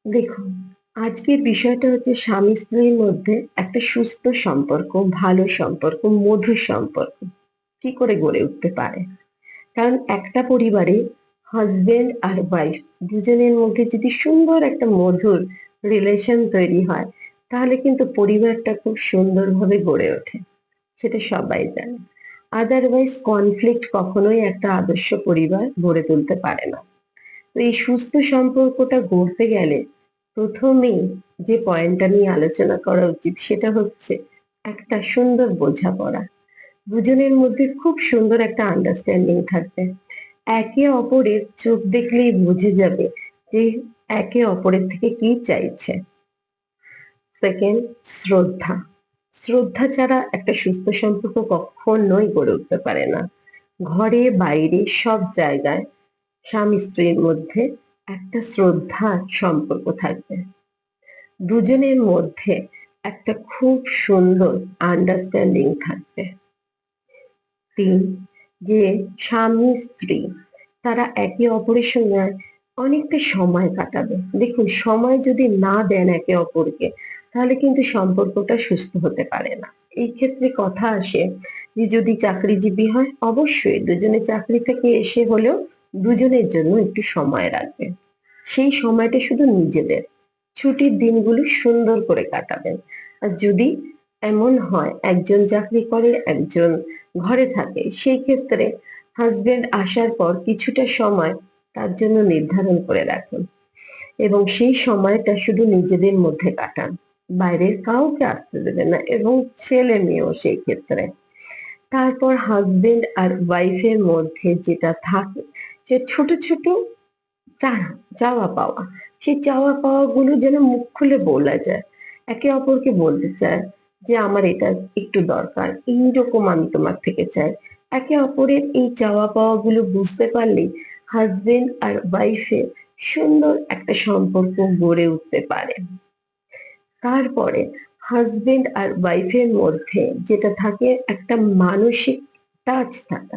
দেখুন, আজকের বিষয়টা হচ্ছে স্বামী স্ত্রীর মধ্যে একটা সুস্থ সম্পর্ক, ভালো সম্পর্ক, মধুর সম্পর্ক কি করে গড়ে উঠতে পারে। কারণ একটা পরিবারে হাজবেন্ড আর ওয়াইফ দুজনের মধ্যে যদি সুন্দর একটা মধুর রিলেশন তৈরি হয়, তাহলে কিন্তু পরিবারটা খুব সুন্দরভাবে গড়ে ওঠে। সেটা সবাই জানে। আদারওয়াইজ কনফ্লিক্ট কখনোই একটা আদর্শ পরিবার গড়ে তুলতে পারে না। তো এই সুস্থ সম্পর্কটা গড়তে গেলে প্রথমেই যে পয়েন্টটা নিয়ে আলোচনা করা উচিত সেটা হচ্ছে একটা সুন্দর বোঝাপড়া। দুজনের মধ্যে খুব সুন্দর একটা আন্ডারস্ট্যান্ডিং থাকবে। একে অপরের চোখ দেখলেই বুঝে যাবে যে একে অপরের থেকে কি চাইছে। সেকেন্ড, শ্রদ্ধা। শ্রদ্ধা ছাড়া একটা সুস্থ সম্পর্ক কখনোই গড়ে উঠতে পারে না। ঘরে বাইরে সব জায়গায় স্বামী স্ত্রীর মধ্যে একটা শ্রদ্ধার সম্পর্ক থাকবে। দুজনের মধ্যে একটা খুব সুন্দর আন্ডারস্ট্যান্ডিং থাকবে। তিন, যে স্বামী স্ত্রী তারা একে অপরের সঙ্গে অনেকটা সময় কাটাবে। দেখুন, সময় যদি না দেন একে অপরকে, তাহলে কিন্তু সম্পর্কটা সুস্থ হতে পারে না। এই ক্ষেত্রে কথা আসে যে যদি চাকরিজীবী হয়, অবশ্যই দুজনে চাকরি থেকে এসে হলেও দুজনের জন্য একটু সময় রাখবেন। সেই সময়টা শুধু নিজেদের, ছুটির দিনগুলো সুন্দর করে কাটাবেন। আর যদি এমন হয় একজন চাকরি করে একজন ঘরে থাকে, সেই ক্ষেত্রে হাজবেন্ড আসার পর কিছুটা সময় তার জন্য নির্ধারণ করে রাখুন এবং সেই সময়টা শুধু নিজেদের মধ্যে কাটান। বাইরের কাউকে আসতে দেবেন না, এবং ছেলে মেয়েও সেই ক্ষেত্রে। তারপর হাজবেন্ড আর ওয়াইফের মধ্যে যেটা থাকে, সে ছোট ছোট চাওয়া পাওয়া, সেই চাওয়া পাওয়া গুলো যেন মুখ খুলে বলা যায়। একে অপরকে বলতে চায় যে আমার এটা একটু দরকার, এইরকম আমি তোমার থেকে চাই। একে অপরের এই চাওয়া পাওয়া গুলো বুঝতে পারলেই হাজবেন্ড আর ওয়াইফের সুন্দর একটা সম্পর্ক গড়ে উঠতে পারে। তারপরে হাজবেন্ড আর ওয়াইফের মধ্যে যেটা থাকে, একটা মানসিক টাচ থাকা।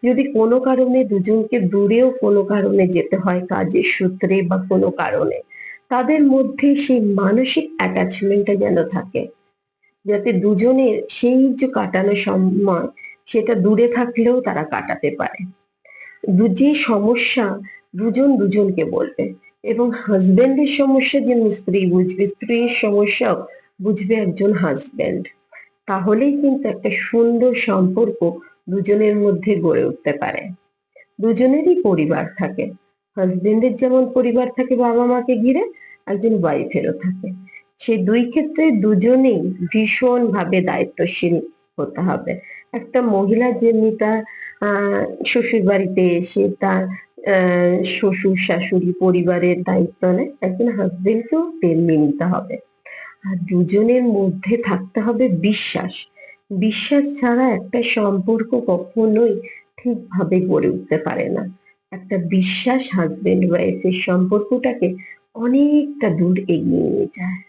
যদি কোনো কারণে দুজনকে দূরেও কোনো কারণে যেতে হয়, কাজের সূত্রে বা কোনো কারণে, তাদের মধ্যে সেই মানসিক অ্যাটাচমেন্টটা যেন থাকে, যাতে দুজনের সেই যে কাটানো সময় সেটা দূরে থাকলেও তারা কাটাতে পারে। যে সমস্যা দুজন দুজনকে বলবে, এবং হাজবেন্ডের সমস্যা যেন স্ত্রী বুঝবে, স্ত্রীর সমস্যাও বুঝবে একজন হাজবেন্ড। তাহলেই কিন্তু একটা সুন্দর সম্পর্ক দুজনের মধ্যে গড়ে উঠতে পারে। দুজনেরই পরিবার থাকে। হাজবেন্ডের যেমন পরিবার থাকে বাবা মাকে ঘিরে, একজন ওয়াইফেরও থাকে। সেই দুই ক্ষেত্রে দুজনেই ভীষণ ভাবে দায়িত্বশীল হতে হবে। একটা মহিলা যেমনি তার শ্বশুর বাড়িতে এসে তার শ্বশুর শাশুড়ি পরিবারের দায়িত্ব নেয়, একজন হাজবেন্ডকেও তেমনি নিতে হবে। আর দুজনের মধ্যে থাকতে হবে বিশ্বাস। বিশ্বাস ছাড়া একটা সম্পর্ক কখনোই ঠিকভাবে গড়ে উঠতে পারে না। একটা বিশ্বাস হাজবেন্ড ওয়াইফের সম্পর্কটাকে অনেকটা দূর এগিয়ে নিয়ে যায়।